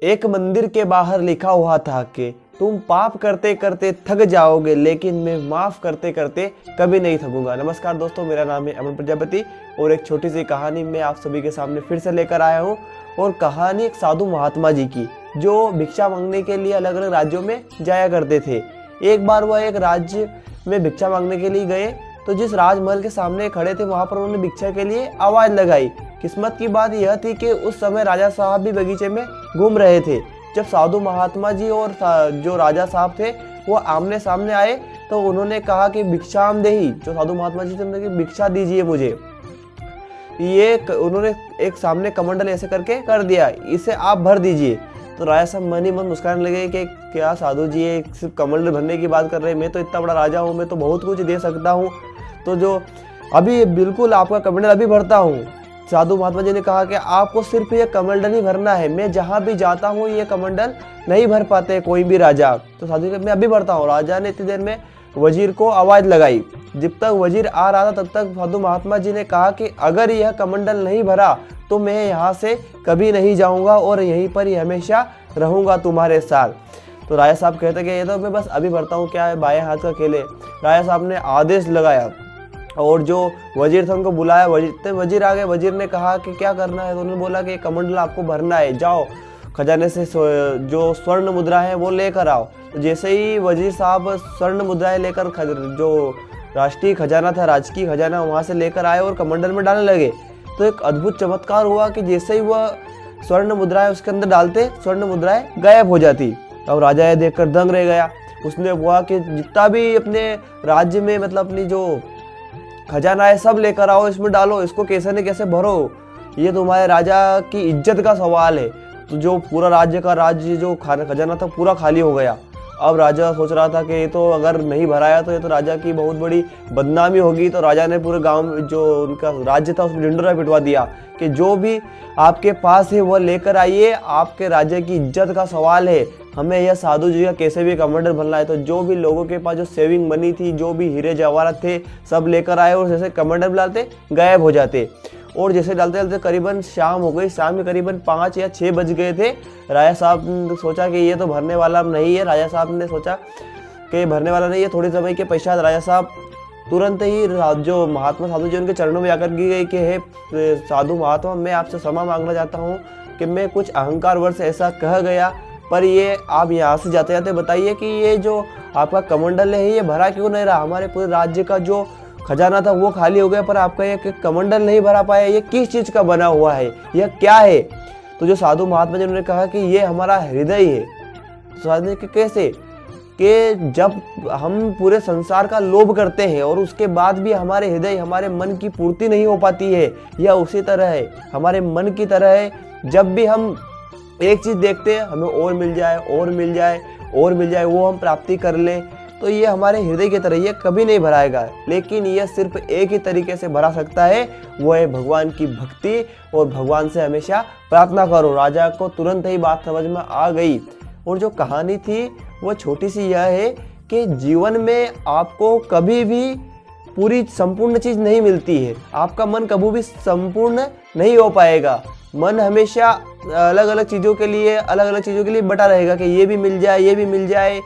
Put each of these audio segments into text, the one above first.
एक मंदिर के बाहर लिखा हुआ था कि तुम पाप करते करते थक जाओगे, लेकिन मैं माफ करते करते कभी नहीं थकूंगा। नमस्कार दोस्तों, मेरा नाम है अमन प्रजापति और एक छोटी सी कहानी मैं आप सभी के सामने फिर से लेकर आया हूँ। और कहानी एक साधु महात्मा जी की, जो भिक्षा मांगने के लिए अलग अलग राज्यों में जाया करते थे। एक बार वह एक राज्य में भिक्षा मांगने के लिए गए, तो जिस राजमहल के सामने खड़े थे वहां पर उन्होंने भिक्षा के लिए आवाज लगाई। किस्मत की बात यह थी कि उस समय राजा साहब भी बगीचे में घूम रहे थे। जब साधु महात्मा जी और जो राजा साहब थे वो आमने सामने आए तो उन्होंने कहा कि भिक्षाम देही, जो साधु महात्मा जी थे उन्होंने कहा भिक्षा दीजिए मुझे। उन्होंने एक सामने कमंडल ऐसे करके कर दिया, इसे आप भर दीजिए। तो राजा साहब मन ही मन मुस्कुराने लगे कि क्या साधु जी ये सिर्फ कमंडल भरने की बात कर रहे हैं, मैं तो इतना बड़ा राजा हूँ, मैं तो बहुत कुछ दे सकता हूँ, तो जो अभी बिल्कुल आपका कमंडल अभी भरता हूँ। साधु महात्मा जी ने कहा कि आपको सिर्फ ये कमंडल ही भरना है, मैं जहाँ भी जाता हूँ ये कमंडल नहीं भर पाते कोई भी राजा। तो साधु जी मैं अभी भरता हूँ। राजा ने इतनी देर में वजीर को आवाज लगाई। जब तक वजीर आ रहा था तब तक साधु महात्मा जी ने कहा कि अगर यह कमंडल नहीं भरा तो मैं यहाँ से कभी नहीं जाऊँगा और यहीं पर ही हमेशा रहूँगा तुम्हारे साथ। तो राजा साहब कहते कि ये तो मैं बस अभी भरता हूँ, क्या है बाएं हाथ का खेल है। राजा साहब ने आदेश लगाया और जो वजीर था उनको बुलाया। वजीर आ गए। वजीर ने कहा कि क्या करना है, तो उन्होंने बोला कि कमंडल आपको भरना है, जाओ खजाने से जो स्वर्ण मुद्रा है वो लेकर आओ। तो जैसे ही वजीर साहब स्वर्ण मुद्राएं लेकर जो राष्ट्रीय खजाना था, राजकीय खजाना, वहाँ से लेकर आए और कमंडल में डालने लगे, तो एक अद्भुत चमत्कार हुआ कि जैसे ही वह स्वर्ण मुद्राएं उसके अंदर डालते, स्वर्ण मुद्राएं गायब हो जाती। अब राजा ये देखकर दंग रह गया। उसने हुआ कि जितना भी अपने राज्य में मतलब अपनी जो खजाना है सब लेकर आओ, इसमें डालो, इसको कैसे न कैसे भरो, ये तुम्हारे राजा की इज्जत का सवाल है। तो जो पूरा राज्य जो खजाना था पूरा खाली हो गया। अब राजा सोच रहा था कि ये तो अगर नहीं भराया तो ये तो राजा की बहुत बड़ी बदनामी होगी। तो राजा ने पूरे गांव में जो उनका राज्य था उसमें ढिंढोरा पिटवा दिया कि जो भी आपके पास है वह लेकर आइए, आपके राज्य की इज्जत का सवाल है, हमें यह साधु जी का कैसे भी कमंडल भरना है। तो जो भी लोगों के पास जो सेविंग मनी थी, जो भी हीरे जवाहरात थे, सब लेकर आए और जैसे कमंडल डालते गायब हो जाते। और जैसे डालते डालते करीबन शाम हो गई। शाम में करीबन 5 या 6 बज गए थे। राजा साहब ने सोचा कि ये तो भरने वाला नहीं है। राजा साहब ने सोचा कि भरने वाला नहीं है। थोड़ी समय के पश्चात राजा साहब तुरंत ही जो महात्मा साधु जी उनके चरणों में आकर गिर गए कि हे साधु महात्मा, मैं आपसे क्षमा मांगना चाहता हूँ कि मैं कुछ अहंकार वर्ष ऐसा कह गया, पर ये आप यहाँ से जाते जाते बताइए कि ये जो आपका कमंडल है ये भरा क्यों नहीं रहा। हमारे पूरे राज्य का जो खजाना था वो खाली हो गया, पर आपका ये कमंडल नहीं भरा पाया, ये किस चीज़ का बना हुआ है, यह क्या है। तो जो साधु महात्मा जी ने कहा कि ये हमारा हृदय है। तो साधु ने कैसे कि जब हम पूरे संसार का लोभ करते हैं और उसके बाद भी हमारे हृदय, हमारे मन की पूर्ति नहीं हो पाती है, यह उसी तरह है, हमारे मन की तरह है। जब भी हम एक चीज़ देखते हैं हमें और मिल जाए और मिल जाए और मिल जाए, वो हम प्राप्ति कर लें, तो ये हमारे हृदय की तरह ये कभी नहीं भराएगा। लेकिन यह सिर्फ एक ही तरीके से भरा सकता है, वो है भगवान की भक्ति और भगवान से हमेशा प्रार्थना करो। राजा को तुरंत ही बात समझ में आ गई। और जो कहानी थी वो छोटी सी यह है कि जीवन में आपको कभी भी पूरी संपूर्ण चीज़ नहीं मिलती है। आपका मन कभी भी संपूर्ण नहीं हो पाएगा। मन हमेशा अलग अलग चीज़ों के लिए बटा रहेगा कि ये भी मिल जाए, ये भी मिल जाए,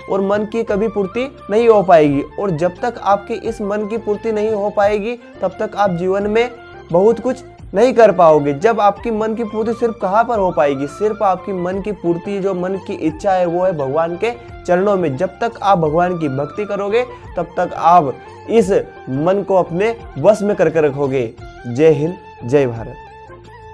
और मन की कभी पूर्ति नहीं हो पाएगी। और जब तक आपकी इस मन की पूर्ति नहीं हो पाएगी तब तक आप जीवन में बहुत कुछ नहीं कर पाओगे। जब आपकी मन की पूर्ति सिर्फ कहाँ पर हो पाएगी, सिर्फ आपकी मन की पूर्ति, जो मन की इच्छा है वो है भगवान के चरणों में। जब तक आप भगवान की भक्ति करोगे तब तक आप इस मन को अपने वश में करके रखोगे। जय हिंद, जय भारत।